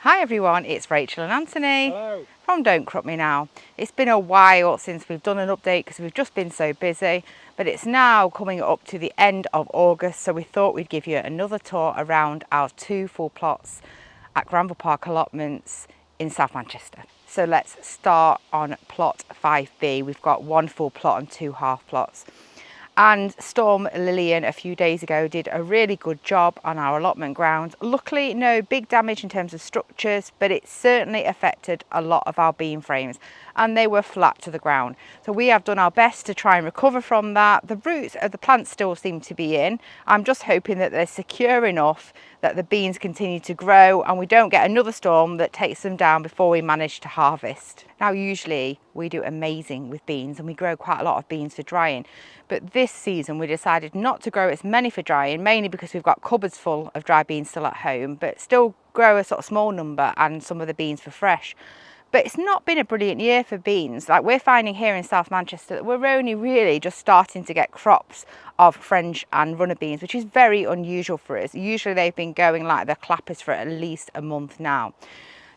Hi everyone, it's Rachel and Anthony. Hello. From Don't Crop Me Now. It's been a while since we've done an update because we've just been so busy, but it's now coming up to the end of August, so we thought we'd give you another tour around our 2 full plots at Granville Park allotments in South Manchester. So let's start on plot 5B. We've got 1 full plot and 2 half plots. And Storm Lillian a few days ago did a really good job on our allotment ground. Luckily, no big damage in terms of structures, but it certainly affected a lot of our beam frames and they were flat to the ground. So we have done our best to try and recover from that. The roots of the plants still seem to be in. I'm just hoping that they're secure enough that the beans continue to grow and we don't get another storm that takes them down before we manage to harvest. Now usually we do amazing with beans and we grow quite a lot of beans for drying, but this season we decided not to grow as many for drying, mainly because we've got cupboards full of dry beans still at home, but still grow a sort of small number and some of the beans for fresh. But it's not been a brilliant year for beans. Like we're finding here in South Manchester that we're only really just starting to get crops of French and runner beans, which is very unusual for us. Usually they've been going like the clappers for at least a month now.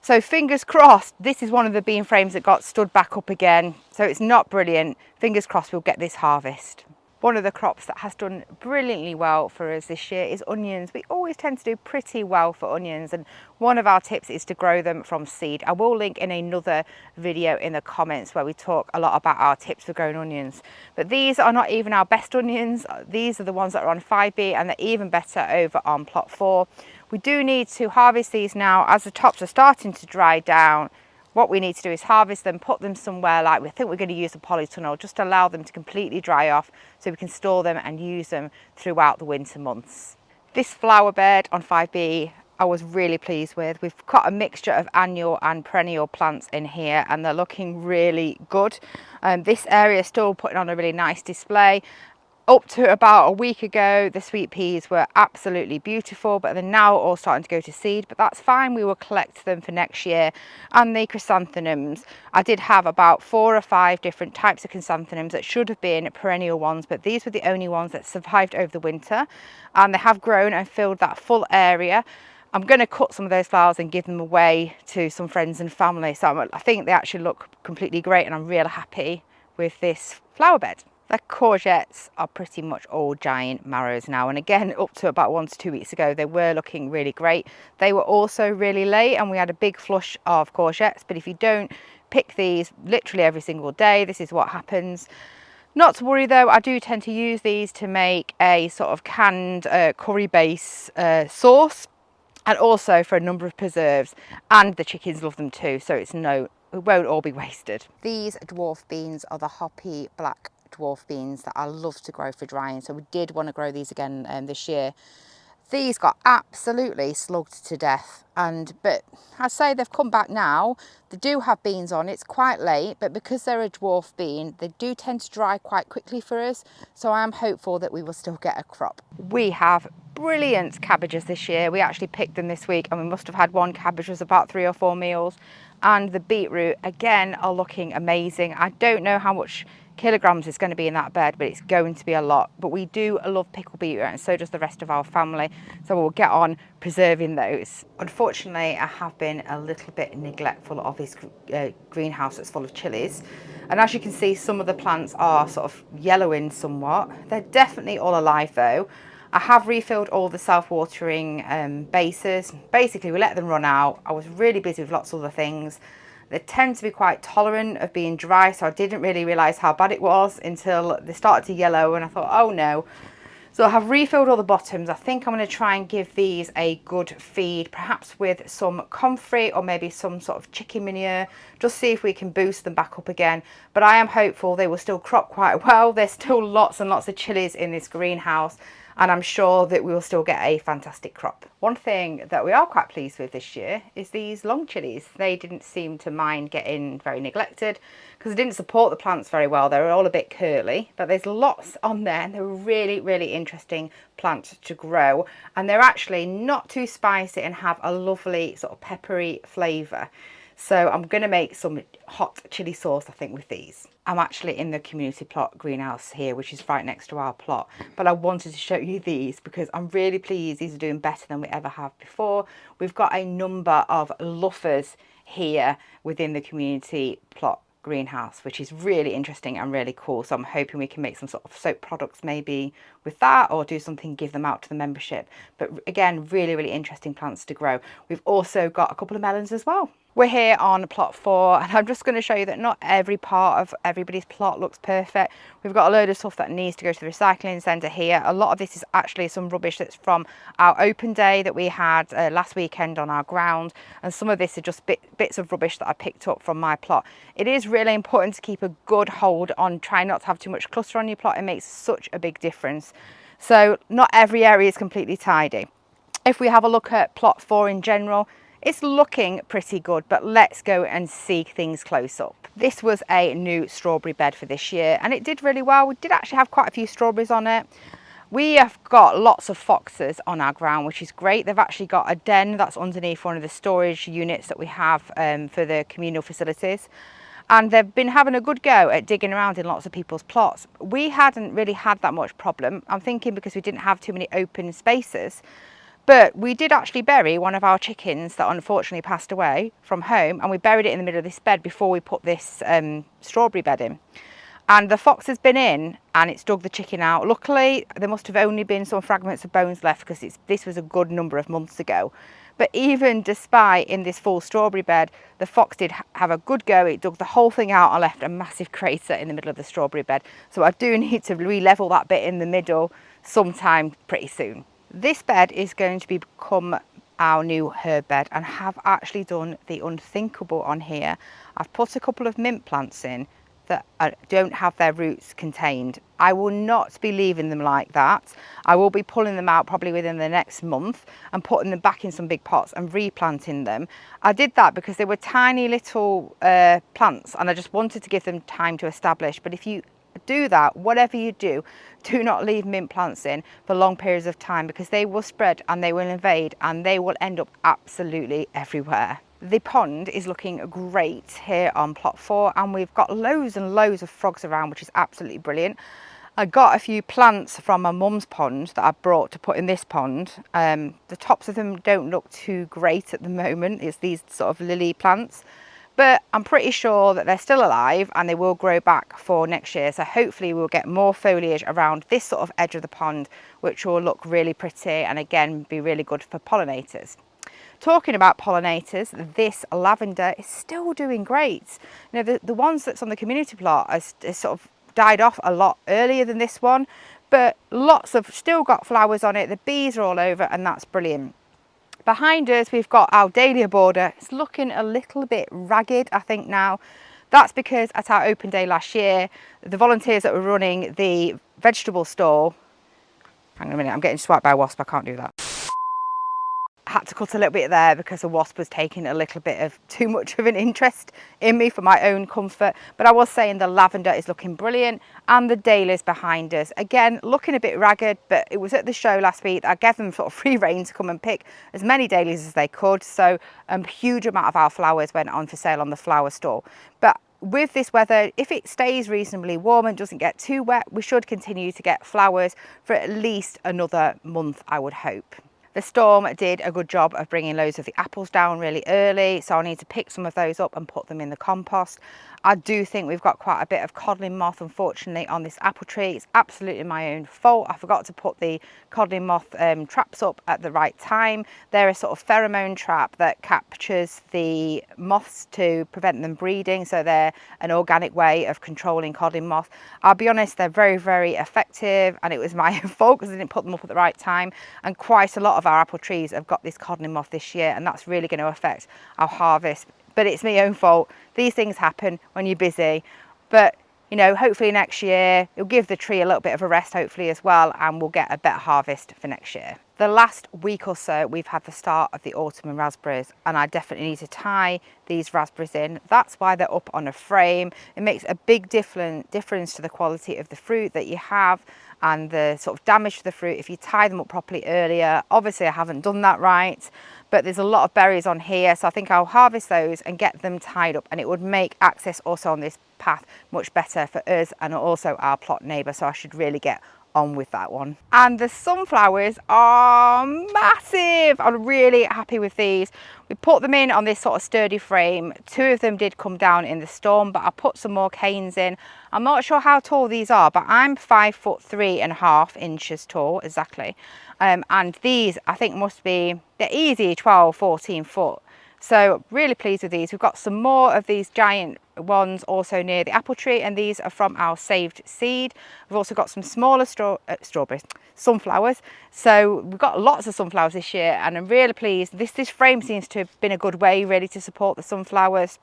So fingers crossed, this is one of the bean frames that got stood back up again. So it's not brilliant. Fingers crossed we'll get this harvest. One of the crops that has done brilliantly well for us this year is onions. We always tend to do pretty well for onions, and one of our tips is to grow them from seed. I will link in another video in the comments where we talk a lot about our tips for growing onions. But these are not even our best onions. These are the ones that are on 5B and they're even better over on plot 4. We do need to harvest these now as the tops are starting to dry down. What we need to do is harvest them, put them somewhere, like we think we're going to use a polytunnel, just to allow them to completely dry off so we can store them and use them throughout the winter months. This flower bed on 5B I was really pleased with. We've got a mixture of annual and perennial plants in here and they're looking really good. This area is still putting on a really nice display. Up to about a week ago, the sweet peas were absolutely beautiful, but they're now all starting to go to seed, but that's fine. We will collect them for next year. And the chrysanthemums, I did have about 4 or 5 different types of chrysanthemums that should have been perennial ones, but these were the only ones that survived over the winter. And they have grown and filled that full area. I'm going to cut some of those flowers and give them away to some friends and family. So I think they actually look completely great and I'm really happy with this flower bed. The courgettes are pretty much all giant marrows now, and again up to about 1 to 2 weeks ago they were looking really great. They were also really late and we had a big flush of courgettes, but if you don't pick these literally every single day, this is what happens. Not to worry though, I do tend to use these to make a sort of canned curry base sauce, and also for a number of preserves, and the chickens love them too, so it won't all be wasted. These dwarf beans are the hoppy black dwarf beans that I love to grow for drying, so we did want to grow these again this year. These got absolutely slugged to death, but I'd say they've come back now. They do have beans on. It's quite late, but because they're a dwarf bean, they do tend to dry quite quickly for us, so I am hopeful that we will still get a crop. We have brilliant cabbages this year. We actually picked them this week and we must have had one cabbage was about 3 or 4 meals. And the beetroot again are looking amazing. I don't know how much kilograms is going to be in that bed, but it's going to be a lot. But we do love pickled beetroot and so does the rest of our family, so we'll get on preserving those. Unfortunately, I have been a little bit neglectful of this greenhouse that's full of chilies, and as you can see some of the plants are sort of yellowing somewhat. They're definitely all alive though. I have refilled all the self-watering bases. Basically we let them run out. I was really busy with lots of other things. They tend to be quite tolerant of being dry, so I didn't really realise how bad it was until they started to yellow and I thought, oh no. So I have refilled all the bottoms. I think I'm going to try and give these a good feed, perhaps with some comfrey or maybe some sort of chicken manure, just see if we can boost them back up again. But I am hopeful they will still crop quite well. There's still lots and lots of chilies in this greenhouse, and I'm sure that we will still get a fantastic crop. One thing that we are quite pleased with this year is these long chilies. They didn't seem to mind getting very neglected because they didn't support the plants very well. They were all a bit curly, but there's lots on there and they're really, really interesting plants to grow. And they're actually not too spicy and have a lovely sort of peppery flavour. So I'm going to make some hot chili sauce, I think, with these. I'm actually in the community plot greenhouse here, which is right next to our plot. But I wanted to show you these because I'm really pleased these are doing better than we ever have before. We've got a number of luffers here within the community plot greenhouse, which is really interesting and really cool. So I'm hoping we can make some sort of soap products maybe with that, or do something, give them out to the membership. But again, really, really interesting plants to grow. We've also got a couple of melons as well. We're here on plot 4, and I'm just going to show you that not every part of everybody's plot looks perfect. We've got a load of stuff that needs to go to the recycling centre here. A lot of this is actually some rubbish that's from our open day that we had last weekend on our ground, and some of this are just bits of rubbish that I picked up from my plot. It is really important to keep a good hold on trying not to have too much cluster on your plot. It makes such a big difference. So not every area is completely tidy. If we have a look at plot 4 in general, it's looking pretty good, but let's go and see things close up. This was a new strawberry bed for this year, and it did really well. We did actually have quite a few strawberries on it. We have got lots of foxes on our ground, which is great. They've actually got a den that's underneath one of the storage units that we have for the communal facilities. And they've been having a good go at digging around in lots of people's plots. We hadn't really had that much problem. I'm thinking because we didn't have too many open spaces. But we did actually bury one of our chickens that unfortunately passed away from home, and we buried it in the middle of this bed before we put this strawberry bed in. And the fox has been in and it's dug the chicken out. Luckily, there must have only been some fragments of bones left because this was a good number of months ago. But even despite in this full strawberry bed, the fox did have a good go. It dug the whole thing out and left a massive crater in the middle of the strawberry bed. So I do need to re-level that bit in the middle sometime pretty soon. This bed is going to become our new herb bed, and have actually done the unthinkable on here. I've put a couple of mint plants in that don't have their roots contained. I will not be leaving them like that. I will be pulling them out probably within the next month and putting them back in some big pots and replanting them. I did that because they were tiny little plants, and I just wanted to give them time to establish. But if you do that, whatever you do not leave mint plants in for long periods of time, because they will spread and they will invade and they will end up absolutely everywhere. The pond is looking great here on plot 4, and we've got loads and loads of frogs around, which is absolutely brilliant. I got a few plants from my mum's pond that I brought to put in this pond. The tops of them don't look too great at the moment. It's these sort of lily plants. But I'm pretty sure that they're still alive and they will grow back for next year. So hopefully we'll get more foliage around this sort of edge of the pond, which will look really pretty and again be really good for pollinators. Talking about pollinators, this lavender is still doing great. You know, the ones that's on the community plot is sort of died off a lot earlier than this one, but lots of still got flowers on it. The bees are all over, and that's brilliant. Behind us, we've got our dahlia border. It's looking a little bit ragged, I think, now. That's because at our open day last year, the volunteers that were running the vegetable stall, hang on a minute, I'm getting swiped by a wasp, I can't do that. I had to cut a little bit there because a wasp was taking a little bit of too much of an interest in me for my own comfort. But I was saying the lavender is looking brilliant, and the dahlias behind us, again, looking a bit ragged, but it was at the show last week. I gave them sort of free rein to come and pick as many dahlias as they could. So a huge amount of our flowers went on for sale on the flower stall. But with this weather, if it stays reasonably warm and doesn't get too wet, we should continue to get flowers for at least another month, I would hope. The storm did a good job of bringing loads of the apples down really early, so I need to pick some of those up and put them in the compost. I do think we've got quite a bit of codling moth, unfortunately, on this apple tree. It's absolutely my own fault. I forgot to put the codling moth traps up at the right time. They're a sort of pheromone trap that captures the moths to prevent them breeding, so they're an organic way of controlling codling moth. I'll be honest, they're very, very effective, and it was my own fault because I didn't put them up at the right time, and quite a lot of our apple trees have got this codling moth this year, and that's really going to affect our harvest. But it's my own fault. These things happen when you're busy. But, you know, hopefully next year it'll give the tree a little bit of a rest, hopefully, as well, and we'll get a better harvest for next year. The last week or so we've had the start of the autumn and raspberries, and I definitely need to tie these raspberries in. That's why they're up on a frame. It makes a big difference to the quality of the fruit that you have and the sort of damage to the fruit if you tie them up properly earlier. Obviously I haven't done that right, but there's a lot of berries on here, so I think I'll harvest those and get them tied up, and it would make access also on this path much better for us and also our plot neighbour, so I should really get on with that one. And the sunflowers are massive. I'm really happy with these. We put them in on this sort of sturdy frame. 2 of them did come down in the storm, but I put some more canes in. I'm not sure how tall these are, but I'm 5'3.5" tall exactly, and these I think must be, they're easy 12-14 foot. So really pleased with these. We've got some more of these giant ones also near the apple tree, and these are from our saved seed. We've also got some smaller sunflowers. So we've got lots of sunflowers this year, and I'm really pleased. This frame seems to have been a good way really to support the sunflowers.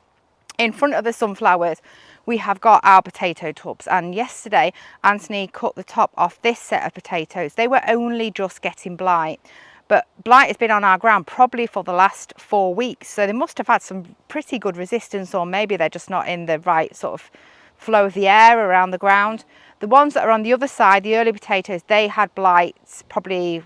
In front of the sunflowers we have got our potato tubs, and yesterday Anthony cut the top off this set of potatoes. They were only just getting blight, but blight has been on our ground probably for the last 4 weeks, so they must have had some pretty good resistance, or maybe they're just not in the right sort of flow of the air around the ground. The ones that are on the other side, the early potatoes, they had blight probably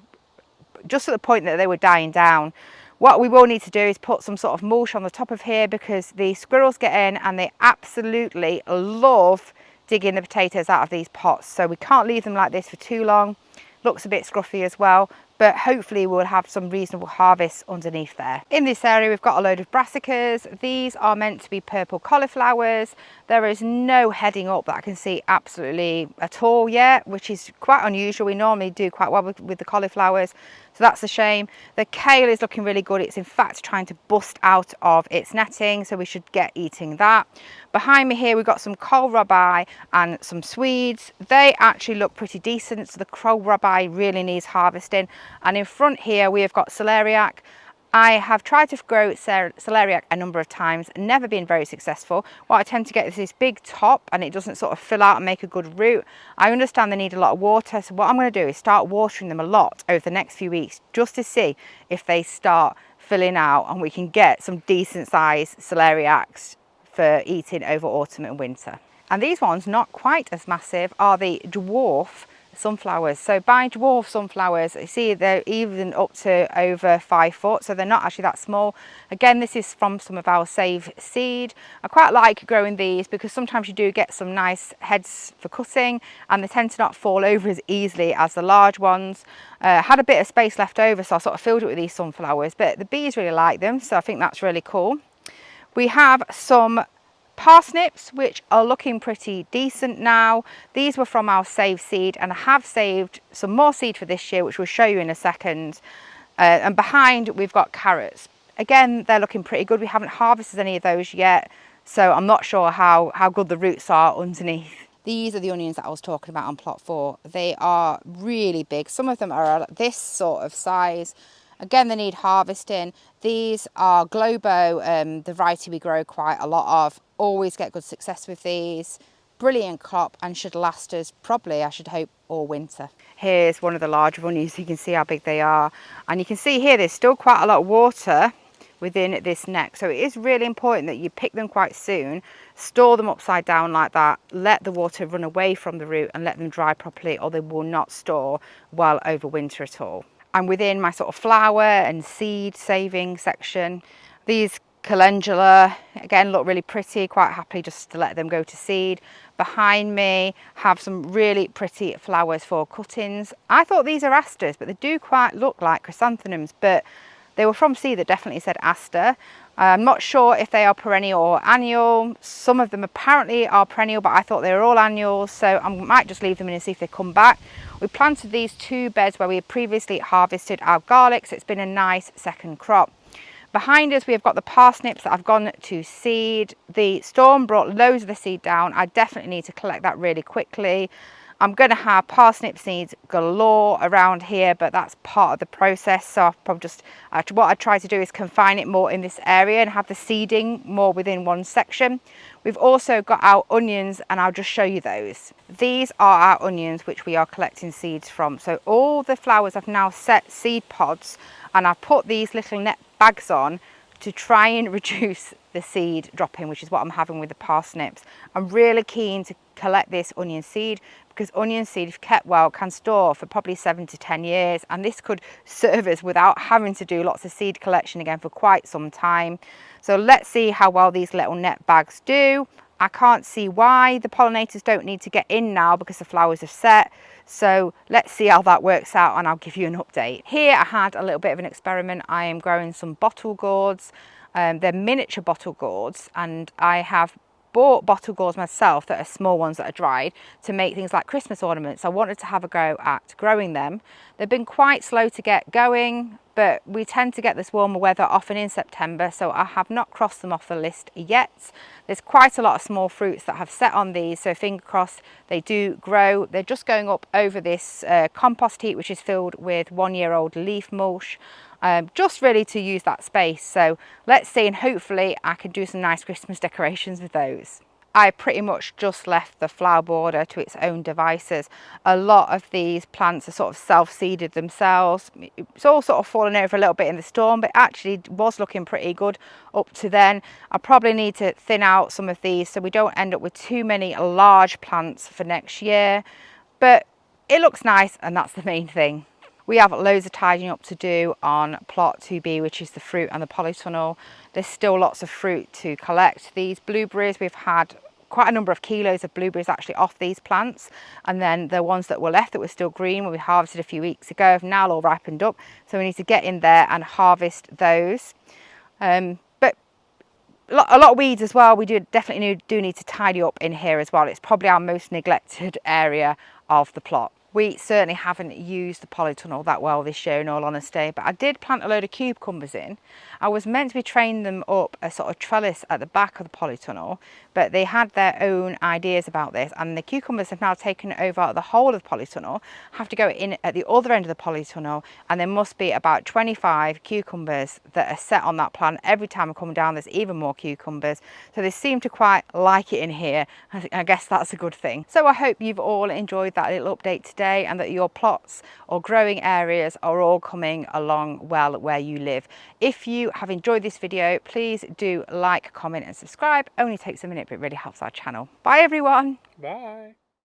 just at the point that they were dying down. What we will need to do is put some sort of mulch on the top of here, because the squirrels get in and they absolutely love digging the potatoes out of these pots, so we can't leave them like this for too long. Looks a bit scruffy as well, but hopefully we'll have some reasonable harvests underneath there. In this area we've got a load of brassicas. These are meant to be purple cauliflowers. There is no heading up that I can see absolutely at all yet, which is quite unusual. We normally do quite well with the cauliflowers, so that's a shame. The kale is looking really good. It's in fact trying to bust out of its netting, so we should get eating that. Behind me here we've got some kohlrabi and some Swedes. They actually look pretty decent, so the kohlrabi really needs harvesting. And in front here we have got celeriac. I have tried to grow celeriac a number of times, never been very successful. What I tend to get is this big top and it doesn't sort of fill out and make a good root. I understand they need a lot of water, so what I'm going to do is start watering them a lot over the next few weeks just to see if they start filling out and we can get some decent sized celeriacs for eating over autumn and winter. And these ones, not quite as massive, are the dwarf sunflowers. So by dwarf sunflowers, you see they're even up to over 5 foot, so they're not actually that small. Again, this is from some of our save seed. I quite like growing these because sometimes you do get some nice heads for cutting, and they tend to not fall over as easily as the large ones. Had a bit of space left over, so I sort of filled it with these sunflowers, but the bees really like them, so I think that's really cool. We have some parsnips which are looking pretty decent now. These were from our save seed, and I have saved some more seed for this year which we'll show you in a second. And behind we've got carrots. Again, they're looking pretty good. We haven't harvested any of those yet, so I'm not sure how good the roots are underneath. These are the onions that I was talking about on plot 4. They are really big. Some of them are this sort of size. Again, they need harvesting. These are Globo, the variety we grow quite a lot of. Always get good success with these. Brilliant crop and should last us probably, I should hope, all winter. Here's one of the larger onions. You can see how big they are. And you can see here there's still quite a lot of water within this neck. So it is really important that you pick them quite soon, store them upside down like that, let the water run away from the root and let them dry properly, or they will not store well over winter at all. And within my sort of flower and seed saving section, these calendula again look really pretty. Quite happy just to let them go to seed. Behind me have some really pretty flowers for cuttings. I thought these are asters, but they do quite look like chrysanthemums, but they were from seed that definitely said aster. I'm not sure if they are perennial or annual. Some of them apparently are perennial, but I thought they were all annuals, so I might just leave them in and see if they come back. We planted these 2 beds where we had previously harvested our garlic, so it's been a nice second crop. Behind us we have got the parsnips that have gone to seed. The storm brought loads of the seed down. I definitely need to collect that really quickly. I'm going to have parsnip seeds galore around here, but that's part of the process. So I'll probably just, what I try to do is confine it more in this area and have the seeding more within one section. We've also got our onions, and I'll just show you those. These are our onions, which we are collecting seeds from. So all the flowers I've now set seed pods, and I've put these little net bags on to try and reduce the seed dropping, which is what I'm having with the parsnips. I'm really keen to collect this onion seed because onion seed, if kept well, can store for probably 7 to 10 years, and this could serve us without having to do lots of seed collection again for quite some time. So let's see how well these little net bags do. I can't see why the pollinators don't need to get in now because the flowers have set. So let's see how that works out, and I'll give you an update. Here I had a little bit of an experiment. I am growing some bottle gourds. They're miniature bottle gourds, and I have bought bottle gourds myself that are small ones that are dried to make things like Christmas ornaments. I wanted to have a go at growing them. They've been quite slow to get going, but we tend to get this warmer weather often in September, so I have not crossed them off the list yet. There's quite a lot of small fruits that have set on these, so finger crossed they do grow. They're just going up over this compost heap, which is filled with 1-year-old leaf mulch. Just really to use that space. So let's see, and hopefully I can do some nice Christmas decorations with those. I pretty much just left the flower border to its own devices. A lot of these plants are sort of self-seeded themselves. It's all sort of fallen over a little bit in the storm, but actually was looking pretty good up to then. I probably need to thin out some of these so we don't end up with too many large plants for next year. But it looks nice, and that's the main thing. We have loads of tidying up to do on plot 2B, which is the fruit and the polytunnel. There's still lots of fruit to collect. These blueberries, we've had quite a number of kilos of blueberries actually off these plants, and then the ones that were left that were still green, we harvested a few weeks ago, have now all ripened up, so we need to get in there and harvest those. But a lot of weeds as well. We definitely do need to tidy up in here as well. It's probably our most neglected area of the plot. We certainly haven't used the polytunnel that well this year, in all honesty, but I did plant a load of cucumbers in. I was meant to be training them up a sort of trellis at the back of the polytunnel, but they had their own ideas about this, and the cucumbers have now taken over the whole of the polytunnel, have to go in at the other end of the polytunnel, and there must be about 25 cucumbers that are set on that plant. Every time I come down, there's even more cucumbers, so they seem to quite like it in here. I guess that's a good thing. So I hope you've all enjoyed that little update today, and that your plots or growing areas are all coming along well where you live. If you have enjoyed this video, please do like, comment and subscribe. Only takes a minute, but it really helps our channel. Bye everyone. Bye.